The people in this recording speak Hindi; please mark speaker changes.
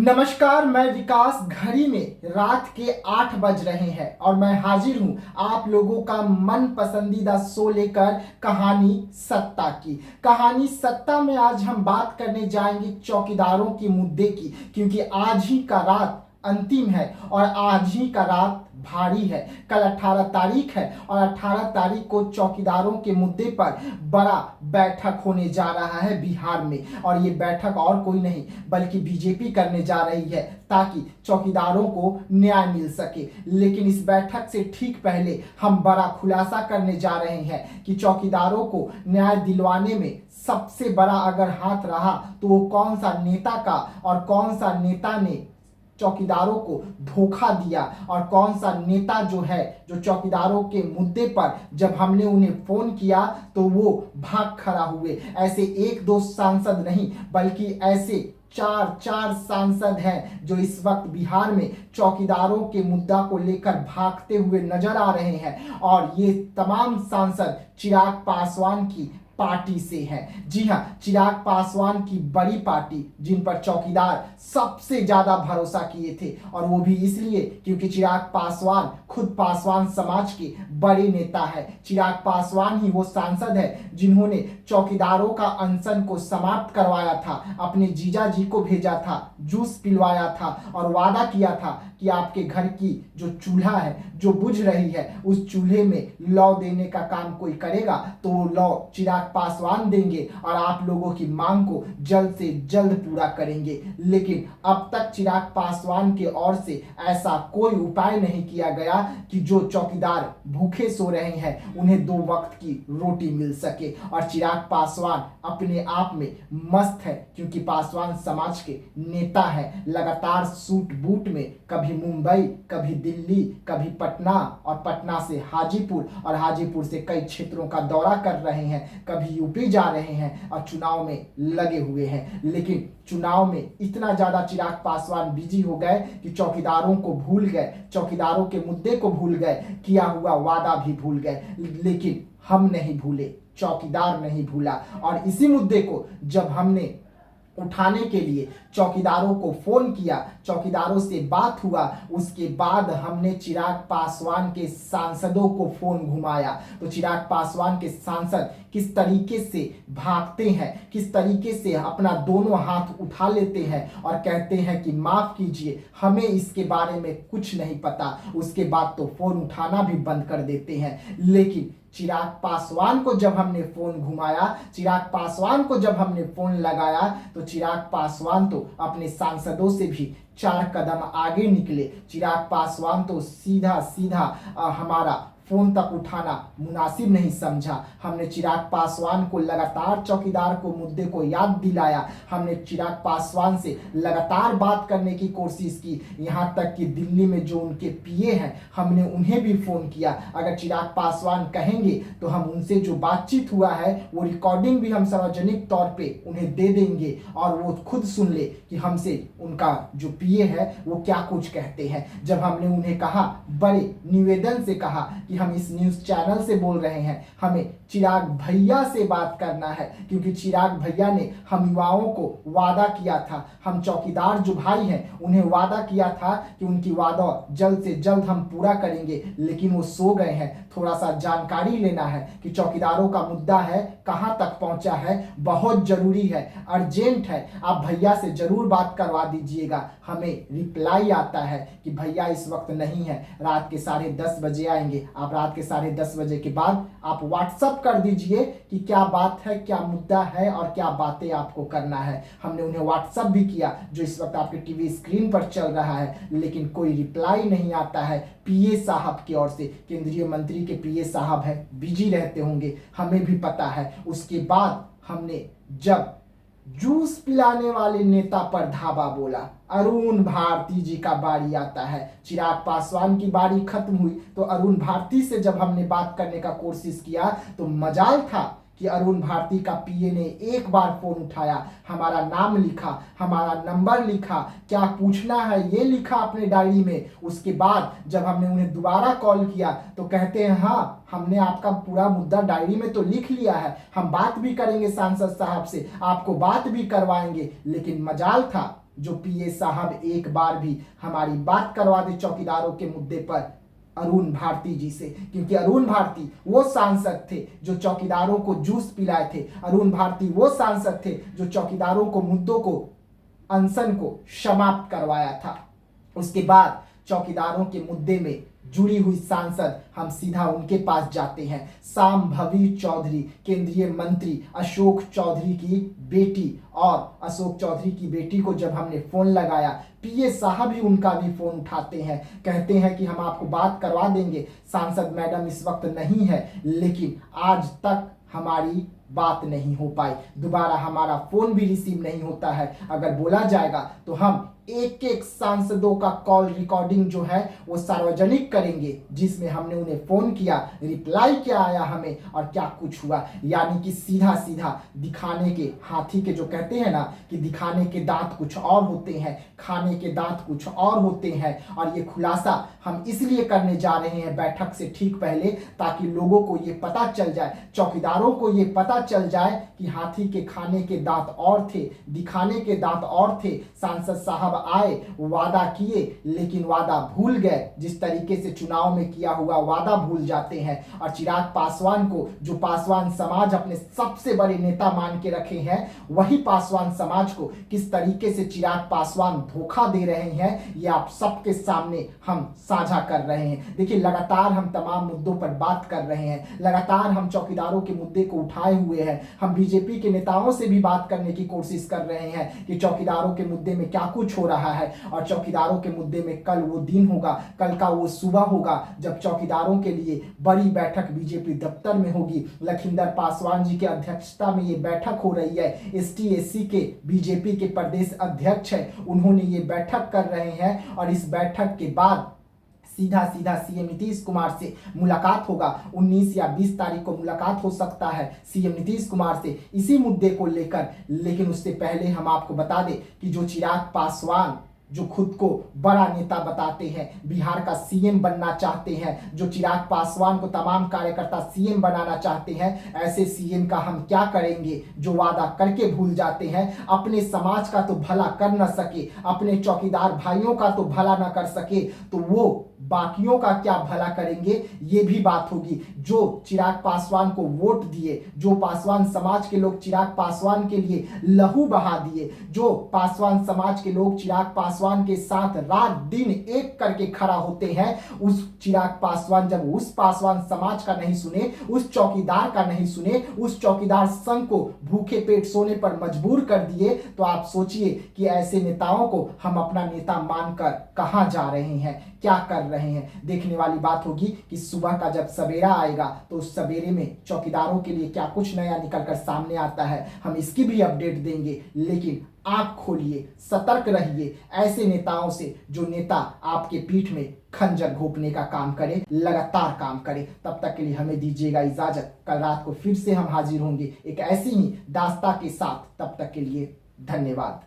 Speaker 1: नमस्कार, मैं विकास। घड़ी में रात के 8 बज रहे हैं और मैं हाजिर हूं आप लोगों का मन पसंदीदा शो लेकर कहानी सत्ता की। कहानी सत्ता में आज हम बात करने जाएंगे चौकीदारों के मुद्दे की, क्योंकि आज ही का रात अंतिम है और आज ही का रात भारी है। कल 18 तारीख है और 18 तारीख को चौकीदारों के मुद्दे पर बड़ा बैठक होने जा रहा है बिहार में। और ये बैठक और कोई नहीं बल्कि बीजेपी करने जा रही है ताकि चौकीदारों को न्याय मिल सके। लेकिन इस बैठक से ठीक पहले हम बड़ा खुलासा करने जा रहे हैं कि चौकीदारों को न्याय दिलवाने में सबसे बड़ा अगर हाथ रहा तो वो कौन सा नेता का और कौन सा नेता ने चौकीदारों को धोखा दिया और कौन सा नेता जो है जो चौकीदारों के मुद्दे पर जब हमने उन्हें फोन किया तो वो भाग खड़ा हुए। ऐसे एक दो सांसद नहीं बल्कि ऐसे चार सांसद हैं जो इस वक्त बिहार में चौकीदारों के मुद्दा को लेकर भागते हुए नजर आ रहे हैं। और ये तमाम सांसद चिराग पासवान की पार्टी से है। जी हाँ, चिराग पासवान की बड़ी पार्टी, जिन पर चौकीदार सबसे ज्यादा भरोसा किए थे, और वो भी इसलिए क्योंकि चिराग पासवान खुद पासवान समाज के बड़े नेता है। चिराग पासवान ही वो सांसद है जिन्होंने चौकीदारों का अनशन को समाप्त करवाया था, अपने जीजा जी को भेजा था, जूस पिलवाया था और वादा किया था कि आपके घर की जो चूल्हा है जो बुझ रही है उस चूल्हे में लौ देने का काम कोई करेगा तो वो लौ चिराग पासवान देंगे और आप लोगों की मांग को जल्द से जल्द पूरा करेंगे। लेकिन अब तक चिराग पासवान के ओर से ऐसा कोई उपाय नहीं किया गया कि जो चौकीदार भूखे सो रहे हैं उन्हें 2 वक्त की रोटी मिल सके। और चिराग पासवान अपने आप में मस्त है क्योंकि पासवान समाज के नेता है। लगातार सूट बूट में कभी मुंबई, कभी दिल्ली, कभी पटना और पटना से हाजीपुर और हाजीपुर से कई क्षेत्रों का दौरा कर रहे हैं, कभी यूपी जा रहे हैं और चुनाव में लगे हुए हैं। लेकिन चुनाव में इतना ज्यादा चिराग पासवान बिजी हो गए कि चौकीदारों को भूल गए, चौकीदारों के मुद्दे को भूल गए, किया हुआ वादा भी भूल गए। लेकिन हम नहीं भूले, चौकीदार नहीं भूला। और इसी मुद्दे को जब हमने उठाने के लिए चौकीदारों को फोन किया, चौकीदारों से बात हुआ, उसके बाद हमने चिराग पासवान के सांसदों को फोन घुमाया तो चिराग पासवान के सांसद किस तरीके से भागते हैं, किस तरीके से अपना दोनों हाथ उठा लेते हैं और कहते हैं कि माफ कीजिए, हमें इसके बारे में कुछ नहीं पता। उसके बाद तो फोन उठाना भी बंद कर देते हैं। लेकिन चिराग पासवान को जब हमने फोन घुमाया, चिराग पासवान को जब हमने फोन लगाया तो चिराग पासवान तो अपने सांसदों से भी 4 कदम आगे निकले। चिराग पासवान तो सीधा सीधा हमारा फोन तक उठाना मुनासिब नहीं समझा। हमने चिराग पासवान को लगातार चौकीदार को मुद्दे को याद दिलाया, हमने चिराग पासवान से लगातार बात करने की कोशिश की, यहाँ तक कि दिल्ली में जो उनके पीए हैं हमने उन्हें भी फोन किया। अगर चिराग पासवान कहेंगे तो हम उनसे जो बातचीत हुआ है वो रिकॉर्डिंग भी हम सार्वजनिक तौर पे उन्हें दे देंगे और वो खुद सुन ले कि हमसे उनका जो पीए है वो क्या कुछ कहते हैं। जब हमने उन्हें कहा, बड़े निवेदन से कहा कि हम इस न्यूज चैनल से बोल रहे हैं, हमें चिराग भैया से बात करना है, क्योंकि चिराग भैया ने हम युवाओं को वादा किया था, हम चौकीदार जो भाई हैं उन्हें वादा किया था कि उनकी वादा जल्द से जल्द हम पूरा करेंगे। लेकिन वो सो गए हैं। थोड़ा सा जानकारी लेना है कि चौकीदारों का मुद्दा है कहां तक पहुंचा है, बहुत जरूरी है, अर्जेंट है, आप भैया से जरूर बात करवा दीजिएगा। हमें रिप्लाई आता है कि भैया इस वक्त नहीं है, रात के 10:30 बजे आएंगे। आप रात के 10:30 बजे के बाद आप व्हाट्सअप कर दीजिए कि क्या बात है, क्या मुद्दा है और क्या बातें आपको करना है। हमने उन्हें व्हाट्सअप भी किया जो इस वक्त आपके टीवी स्क्रीन पर चल रहा है, लेकिन कोई रिप्लाई नहीं आता है पीए साहब की ओर से। केंद्रीय मंत्री के पीए साहब है, बिजी रहते होंगे, हमें भी पता है। उसके बाद हमने जब जूस पिलाने वाले नेता पर धावा बोला, अरुण भारती जी का बारी आता है। चिराग पासवान की बारी खत्म हुई तो अरुण भारती से जब हमने बात करने का कोशिश किया तो मजाल था कि अरुण भारती का पीए ने एक बार फोन उठाया, हमारा नाम लिखा, हमारा नंबर लिखा, क्या पूछना है ये लिखा अपने डायरी में। उसके बाद जब हमने उन्हें दोबारा कॉल किया तो कहते हैं हाँ, हमने आपका पूरा मुद्दा डायरी में तो लिख लिया है, हम बात भी करेंगे सांसद साहब से, आपको बात भी करवाएंगे। लेकिन मजाल था जो पीए साहब एक बार भी हमारी बात करवा दे चौकीदारों के मुद्दे पर, अरुण भारती जी से, क्योंकि अरुण भारती वो सांसद थे जो चौकीदारों को जूस पिलाए थे। अरुण भारती वो सांसद थे जो चौकीदारों को मुद्दों को, अनशन को समाप्त करवाया था। उसके बाद चौकीदारों के मुद्दे में जुड़ी हुई सांसद, हम सीधा उनके पास जाते हैं। शांभवी चौधरी, केंद्रीय मंत्री अशोक चौधरी की बेटी, और अशोक चौधरी की बेटी को जब हमने फोन लगाया, पीए साहब ही उनका भी फोन उठाते हैं, कहते हैं कि हम आपको बात करवा देंगे, सांसद मैडम इस वक्त नहीं है, लेकिन आज तक हमारी बात नहीं हो पाई। दोबारा हमारा फोन भी रिसीव नहीं होता है। अगर बोला जाएगा तो हम एक एक सांसदों का कॉल रिकॉर्डिंग जो है वो सार्वजनिक करेंगे, जिसमें हमने उन्हें फोन किया, रिप्लाई क्या आया हमें और क्या कुछ हुआ। यानी कि सीधा सीधा दिखाने के, हाथी के जो कहते हैं ना कि दिखाने के दांत कुछ और होते हैं, खाने के दांत कुछ और होते हैं। और ये खुलासा हम इसलिए करने जा रहे हैं बैठक से ठीक पहले, ताकि लोगों को ये पता चल जाए, चौकीदारों को ये पता चल जाए कि हाथी के खाने के दांत और थे, दिखाने के दांत और थे। सांसद साहब आए, वादा किए, लेकिन वादा भूल गए। जिस तरीके से चुनाव में किया हुआ वादा भूल जाते हैं। और चिराग पासवान को, जो पासवान समाज अपने सबसे बड़े नेता मान के रखे हैं, वही पासवान समाज को किस तरीके से चिराग पासवान धोखा दे रहे हैं, ये आप सबके सामने हम साझा कर रहे हैं। देखिए, लगातार हम तमाम मुद्दों पर बात कर रहे हैं, लगातार हम चौकीदारों के मुद्दे को उठाए हुए हैं। हम बीजेपी के नेताओं से भी बात करने की कोशिश कर रहे हैं कि चौकीदारों के मुद्दे में क्या कुछ हो रहा है। और चौकीदारों के मुद्दे में कल वो दिन होगा, कल का वो सुबह होगा जब चौकीदारों के लिए बड़ी बैठक बीजेपी दफ्तर में होगी। लखिंदर पासवान जी की अध्यक्षता में ये बैठक हो रही है। एसटी-एससी के बीजेपी के प्रदेश अध्यक्ष है, उन्होंने ये बैठक कर रहे हैं। और इस बैठक के बाद सीधा सीधा सीएम नीतीश कुमार से मुलाकात होगा। 19 या 20 तारीख को मुलाकात हो सकता है सीएम नीतीश कुमार से इसी मुद्दे को लेकर। लेकिन उससे पहले हम आपको बता दें कि जो चिराग पासवान, जो खुद को बड़ा नेता बताते हैं, बिहार का सीएम बनना चाहते हैं, जो चिराग पासवान को तमाम कार्यकर्ता सीएम बनाना चाहते हैं, ऐसे सीएम का हम क्या करेंगे जो वादा करके भूल जाते हैं। अपने समाज का तो भला कर न सके, अपने चौकीदार भाइयों का तो भला न कर सके, तो वो बाकियों का क्या भला करेंगे, ये भी बात होगी। जो चिराग पासवान को वोट दिए, जो पासवान समाज के लोग चिराग पासवान के लिए लहू बहा दिए, जो पासवान समाज के लोग चिराग पासवान के साथ रात दिन एक करके खड़ा होते हैं, उस चिराग पासवान जब उस पासवान समाज का नहीं सुने, उस चौकीदार का नहीं सुने, उस चौकीदार संघ को भूखे पेट सोने पर मजबूर कर दिए, तो आप सोचिए कि ऐसे नेताओं को हम अपना नेता मानकर कहां जा रहे हैं, क्या कर रहे हैं। देखने वाली बात होगी कि सुबह का जब सवेरा आएगा तो उस सवेरे में चौकीदारों के लिए क्या कुछ नया निकलकर सामने आता है, हम इसकी भी अपडेट देंगे। लेकिन आंख खोलिए, सतर्क रहिए ऐसे नेताओं से जो नेता आपके पीठ में खंजर घोंपने का काम करे, लगातार काम करे। तब तक के लिए हमें दीजिएगा इजाजत। कल रात को फिर से हम हाजिर होंगे एक ऐसी ही दास्ता के साथ। तब तक के लिए धन्यवाद।